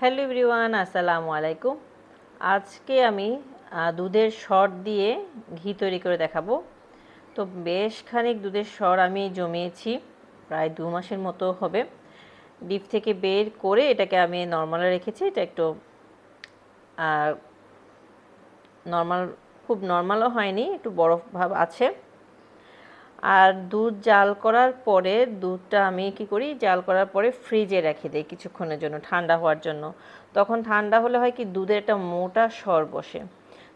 Hello everyone, আসসালামু আলাইকুম। আজকে আমি দুধের সর দিয়ে ঘি তৈরি করে দেখাবো। তো বেশ খানিক দুধের সর আমি জমিয়েছি, প্রায় 2 মাসের মতো হবে। ডিপ থেকে বের করে এটাকে আমি নর্মালে রেখেছি। এটা একটু নর্মাল, খুব নর্মালও হয়নি, একটু বরফ ভাব আছে। আর দুধ জাল করার পরে দুধটা আমি কি করি, জাল করার পরে ফ্রিজে রেখে দিই কিছুক্ষণের জন্য, ঠান্ডা হওয়ার জন্য। তখন ঠান্ডা হলে হয় কি, দুধের একটা মোটা সর বসে।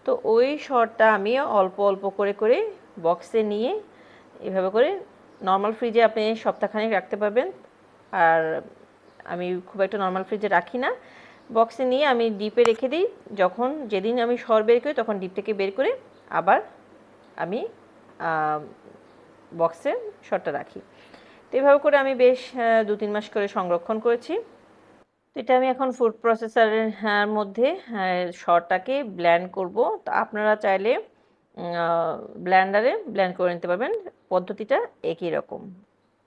তো ওই সরটা আমি অল্প অল্প করে করে বক্সে নিয়ে এভাবে করে, নর্মাল ফ্রিজে আপনি সপ্তাহখানেক রাখতে পারবেন। আর আমি খুব একটা নর্মাল ফ্রিজে রাখি না, বক্সে নিয়ে আমি ডিপে রেখে দিই। যখন যেদিন আমি সর বের করি তখন ডিপ থেকে বের করে আবার আমি বক্সে সরটা রাখি। তো এভাবে করে আমি বেশ 2-3 মাস করে সংরক্ষণ করেছি। তো এটা আমি এখন ফুড প্রসেসরের মধ্যে সরটাকে ব্লেন্ড করব। তো আপনারা চাইলে ব্লেন্ডারে ব্লেন্ড করে নিতে পারবেন, পদ্ধতিটা একই রকম।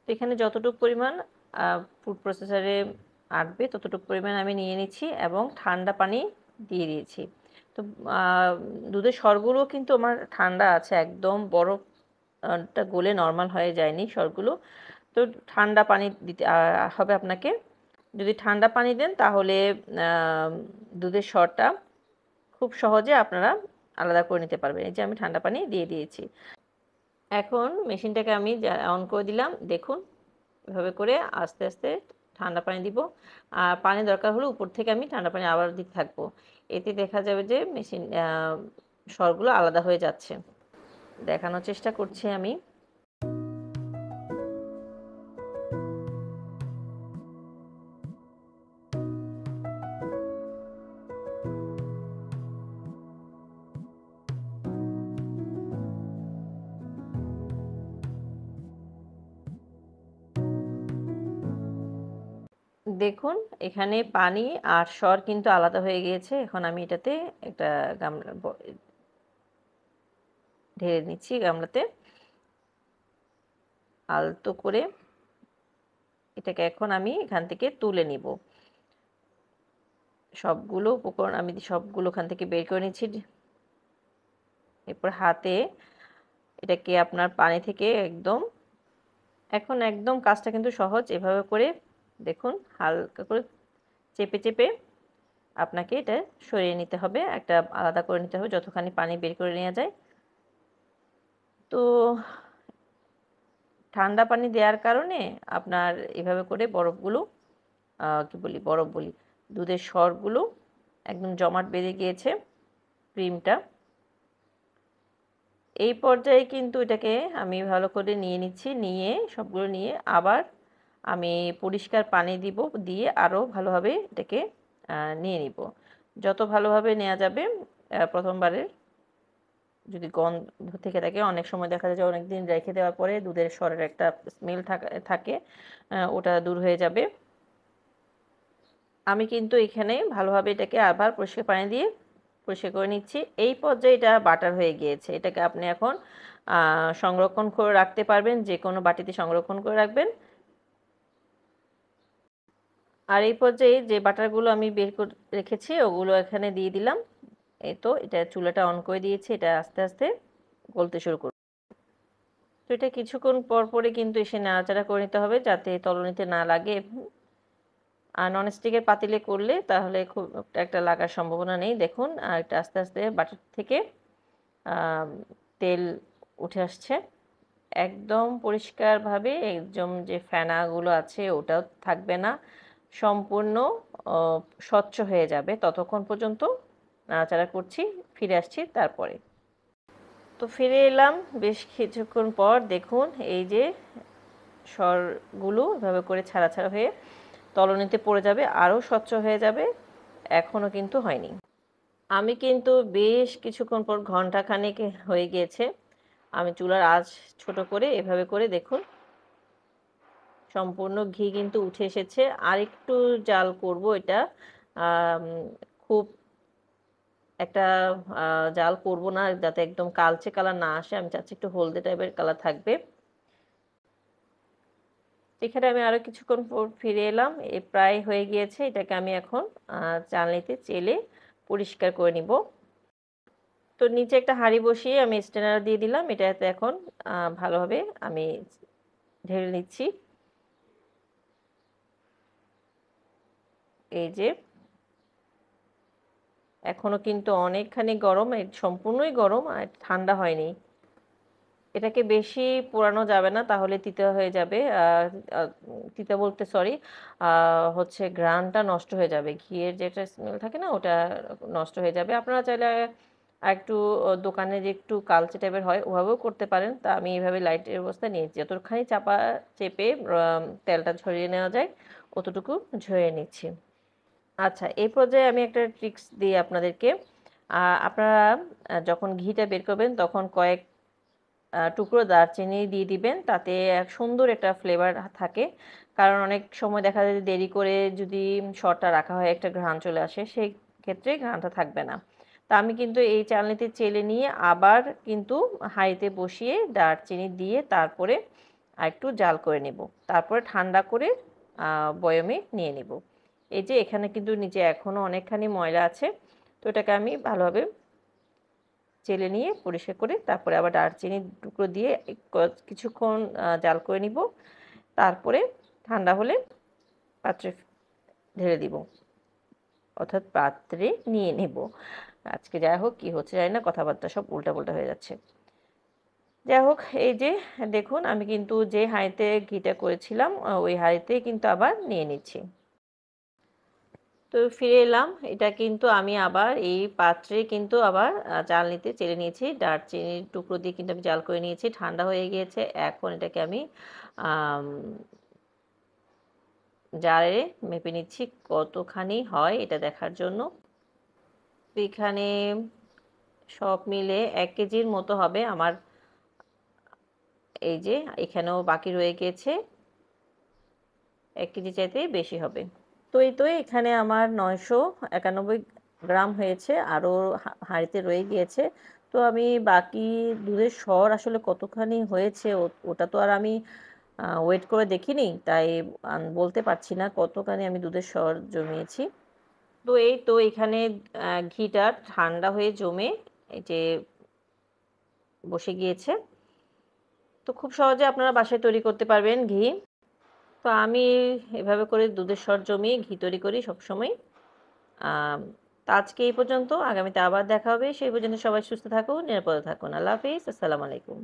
তো এখানে যতটুকু পরিমাণ ফুড প্রসেসরে আটবে ততটুকু পরিমাণ আমি নিয়ে নিচ্ছি এবং ঠান্ডা পানি দিয়ে দিয়েছি। তো দুধের সরগুলো কিন্তু আমার ঠান্ডা আছে, একদম বরফটা গলে নর্মাল হয়ে যায়নি সরগুলো। তো ঠান্ডা পানি দিতে হবে আপনাকে। যদি ঠান্ডা পানি দেন তাহলে দুধের সরটা খুব সহজে আপনারা আলাদা করে নিতে পারবেন। এই যে আমি ঠান্ডা পানি দিয়ে দিয়েছি। এখন মেশিনটাকে আমি অন করে দিলাম। দেখুন, এভাবে করে আস্তে আস্তে ঠান্ডা পানি দিব। আর পানি দরকার হলে উপর থেকে আমি ঠান্ডা পানি আবার দিতে থাকবো। এতে দেখা যাবে যে মেশিন সরগুলো আলাদা হয়ে যাচ্ছে। দেখানোর চেষ্টা করছি আমি। দেখুন, এখানে পানি আর সর কিন্তু আলাদা হয়ে গিয়েছে। এখন আমি এটাতে একটা গামলা ঢেলে নিচ্ছি গামলাতে, আলতো করে। এটাকে এখন আমি এখান থেকে তুলে নিব। সবগুলো উপকরণ আমি সবগুলো এখান থেকে বের করে নিচ্ছি। এরপর হাতে এটাকে আপনার পানি থেকে এখন একদম কাজটা কিন্তু সহজ। এভাবে করে দেখুন, হালকা করে চেপে চেপে আপনাকে এটা সরিয়ে নিতে হবে, একটা আলাদা করে নিতে হবে যতখানি পানি বের করে নেওয়া যায়। তো ঠান্ডা পানি দেওয়ার কারণে আপনার এভাবে করে বরফগুলো বরফ বলি, দুধের সরগুলো একদম জমাট বেঁধে গিয়েছে, ক্রিমটা। এই পর্যায়ে কিন্তু এটাকে আমি ভালো করে নিয়ে নিচ্ছি, নিয়ে সবগুলো নিয়ে আবার আমি পরিষ্কার পানি দিব, দিয়ে আরও ভালোভাবে এটাকে নিয়ে নিব। যত ভালোভাবে নেওয়া যাবে, প্রথমবারের যদি গন্ধ থেকে থাকে, অনেক সময় দেখা যায় যে অনেক দিন রেখে দেওয়ার পরে দুধের সরের একটা স্মেল থাকে, ওটা দূর হয়ে যাবে। আমি কিন্তু এখানে ভালোভাবে এটাকে আবার পরিষ্কার পানি দিয়ে পরিষ্কার করে নিচ্ছি। এই পর্যায়ে এটা বাটার হয়ে গিয়েছে। এটাকে আপনি এখন সংরক্ষণ করে রাখতে পারবেন, যে কোনো বাটিতে সংরক্ষণ করে রাখবেন। আর এই পর্যায়ে যে বাটারগুলো আমি বের করে রেখেছি ওগুলো এখানে দিয়ে দিলাম। এই তো এটা চুলাটা অন করে দিয়েছি, এটা আস্তে আস্তে গলতে শুরু করবে। তো এটা কিছুক্ষণ পর পরে কিন্তু এসে নাড়াচাড়া করে নিতে হবে যাতে তলানিতে না লাগে। আর ননস্টিকের পাতিলে করলে তাহলে খুব একটা লাগার সম্ভাবনা নেই। দেখুন, আর এটা আস্তে আস্তে বাটার থেকে তেল উঠে আসছে একদম পরিষ্কারভাবে। একদম যে ফেনাগুলো আছে ওটাও থাকবে না, সম্পূর্ণ স্বচ্ছ হয়ে যাবে। ততক্ষণ পর্যন্ত নাড়াচাড়া করছি, ফিরে আসছি তারপরে। তো ফিরে এলাম বেশ কিছুক্ষণ পর। দেখুন, এই যে সরগুলো এভাবে করে ছাড়া ছাড়া হয়ে তলানিতে পড়ে যাবে, আরও স্বচ্ছ হয়ে যাবে। এখনও কিন্তু হয়নি। আমি কিন্তু বেশ কিছুক্ষণ পর, ঘন্টাখানেক হয়ে গিয়েছে, আমি চুলার আঁচ ছোট করে এভাবে করে দেখুন সম্পূর্ণ ঘি কিন্তু উঠে এসেছে। আর একটু জাল করব এটা, খুব একটা জাল করব না, যাতে একদম কালচে কালার না আসে। আমি চাচ্ছি একটু হলদে টাইপের কালার থাকবে। এখানে আমি আরো কিছুক্ষণ পর ফিরে এলাম। প্রায় হয়ে গিয়েছে। এটাকে আমি এখন চালনিতে চেলে পরিষ্কার করে নিব। তো নিচে একটা হাঁড়ি বসিয়ে আমি স্ট্রেনার দিয়ে দিলাম। এটাতে এখন ভালোভাবে আমি ঢেলে নিচ্ছি। এই যে এখনো কিন্তু অনেকখানি গরম, সম্পূর্ণই গরম আর ঠান্ডা হয়নি। এটাকে বেশি পোড়ানো যাবে না, তাহলে তিতা হয়ে যাবে। তিতা বলতে সরি, হচ্ছে ঘ্রাণটা নষ্ট হয়ে যাবে, ঘিয়ের যেটা স্মেল থাকে না ওটা নষ্ট হয়ে যাবে। আপনারা চাইলে একটু দোকানে যে একটু কালচে টাইপের হয় ওভাবেও করতে পারেন। তা আমি এইভাবে লাইটের অবস্থা নিয়েছি, যতখানি চাপা চেপে তেলটা ঝরিয়ে নেওয়া যায় অতটুকু ঝরিয়ে নিচ্ছি। আচ্ছা, এই পর্যায়ে আমি একটা ট্রিক্স দিই আপনাদেরকে। আপনারা যখন ঘিটা বের করবেন তখন কয়েক টুকরো দারচিনি দিয়ে দিবেন, তাতে এক সুন্দর একটা ফ্লেভার থাকে। কারণ অনেক সময় দেখা যায় যে দেরি করে যদি শর্টটা রাখা হয় একটা ঘ্রাণ চলে আসে, সেই ক্ষেত্রে ঘ্রাণটা থাকবে না। তা আমি কিন্তু এই চালনিতে চেলে নিয়ে আবার কিন্তু হাঁড়িতে বসিয়ে দারচিনি দিয়ে তারপরে আরেকটু জাল করে নেব, তারপরে ঠান্ডা করে বয়মে নিয়ে নেব। এই যে এখানে কিন্তু নিচে এখনো অনেকখানি ময়লা আছে, তো এটাকে আমি ভালোভাবে চেলে নিয়ে পরিষ্কার করে তারপরে আবার দারচিনির টুকরো দিয়ে কিছুক্ষণ জাল করে নিব। তারপরে ঠান্ডা হলে পাত্রে ঢেলে দিব, অর্থাৎ পাত্রে নিয়ে নেব। আজকে যাই হোক কি হচ্ছে জানি না, কথাবার্তা সব উল্টাপাল্টা হয়ে যাচ্ছে। যাই হোক, এই যে দেখুন আমি কিন্তু যে হাঁড়িতে ঘিটা করেছিলাম ওই হাঁড়িতেই কিন্তু আবার নিয়ে নিচ্ছি। তো ফিরে এলাম। এটা কিন্তু আমি আবার এই পাত্রে কিন্তু আবার চালনিতে চেলে নিয়েছি। দারচিনির টুকরো দিয়ে কিন্তু আমি জাল করে নিয়েছি। ঠান্ডা হয়ে গিয়েছে। এখন এটাকে আমি আম জারে মেপে নিচ্ছি কতখানি হয় এটা দেখার জন্য। তো এখানে সব মিলে ১ কেজির মতো হবে আমার। এই যে এখানেও বাকি রয়ে গিয়েছে, ১ কেজি চাইতে বেশি হবে। তো এই তো এখানে আমার ৯৯১ গ্রাম হয়েছে, আরও হাঁড়িতে রয়ে গিয়েছে। তো আমি বাকি দুধের সর আসলে কতখানি হয়েছে ওটা তো আর আমি ওয়েট করে দেখিনি, তাই বলতে পারছি না কতখানি আমি দুধের সর জমিয়েছি। তো এই তো এখানে ঘিটা ঠান্ডা হয়ে জমে এই যে বসে গিয়েছে। তো খুব সহজে আপনারা বাসায় তৈরি করতে পারবেন ঘি। তো আমি এভাবে করে দুধের সর জমিয়ে ঘি তৈরি করি সবসময়। তো আজকে এই পর্যন্ত, আগামীতে আবার দেখা হবে। সেই পর্যন্ত সবাই সুস্থ থাকুন, নিরাপদে থাকুন। আল্লাহ হাফিজ, আসসালামু আলাইকুম।